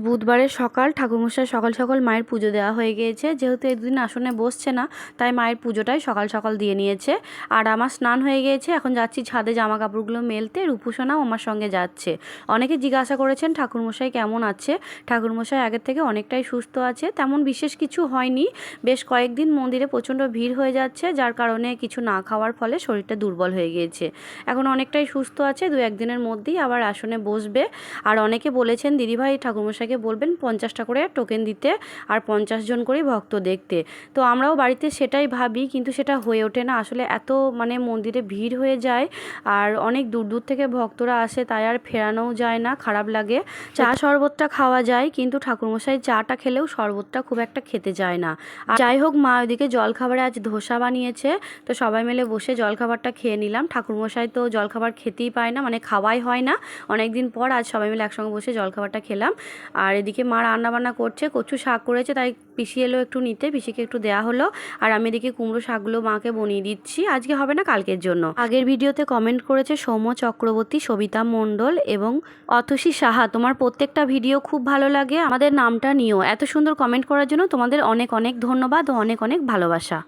বুধবারের সকাল ঠাকুরমশাই সকাল সকাল মায়ের পুজো দেওয়া হয়ে গিয়েছে। যেহেতু এই দুদিন আসনে বসছে না, তাই মায়ের পুজোটাই সকাল সকাল দিয়ে নিয়েছে। আর আমার স্নান হয়ে গিয়েছে, এখন যাচ্ছি ছাদে জামা কাপড়গুলো মেলতে। রূপুসোনাও আমার সঙ্গে যাচ্ছে। অনেকে জিজ্ঞাসা করেছেন ঠাকুরমশাই কেমন আছে। ঠাকুরমশাই আগের থেকে অনেকটাই সুস্থ আছে, তেমন বিশেষ কিছু হয়নি। বেশ কয়েকদিন মন্দিরে প্রচণ্ড ভিড় হয়ে যাচ্ছে, যার কারণে কিছু না খাওয়ার ফলে শরীরটা দুর্বল হয়ে গিয়েছে। এখন অনেকটাই সুস্থ আছে, 2-1 দিনের মধ্যেই আবার আসনে বসবে। আর অনেকে বলেছেন দিদিভাই ঠাকুরমশাইকে বলবেন 50টা করে টোকেন দিতে আর 50 জন করেই ভক্ত দেখতে। তো আমরাও বাড়িতে সেটাই ভাবি, কিন্তু সেটা হয়ে ওঠে না। আসলে এত মন্দিরে ভিড় হয়ে যায়, আর অনেক দূর দূর থেকে ভক্তরা আসে, তাই আর ফেরানোও যায় না, খারাপ লাগে। চা শরবতটা খাওয়া যায়, কিন্তু ঠাকুরমশাই চাটা খেলেও শরবতটা খুব একটা খেতে যায় না। আর যাই হোক, মা ওইদিকে জলখাবারে আজ ধোসা বানিয়েছে, তো সবাই মিলে বসে জলখাবারটা খেয়ে নিলাম। ঠাকুরমশাই তো জলখাবার খেতেই পায় না, খাওয়াই হয় না অনেকদিন পর। আজ সবাই মিলে একসঙ্গে বসে জলখাবারটা খেলাম। আর এদিকে মা রান্নাবান্না করছে, কচু শাক করেছে, তাই পিসি এলো একটু নিতে, পিসিকে একটু দেওয়া হলো। আর আমি এদিকে কুমড়ো শাকগুলো মাকে বনিয়ে দিচ্ছি, আজকে হবে না কালকের জন্য। আগের ভিডিওতে কমেন্ট করেছে সৌম্য চক্রবর্তী, সবিতা মণ্ডল এবং অতসী সাহা, তোমার প্রত্যেকটা ভিডিও খুব ভালো লাগে, আমাদের নামটা নিও। এত সুন্দর কমেন্ট করার জন্য তোমাদের অনেক অনেক ধন্যবাদ ও অনেক অনেক ভালোবাসা।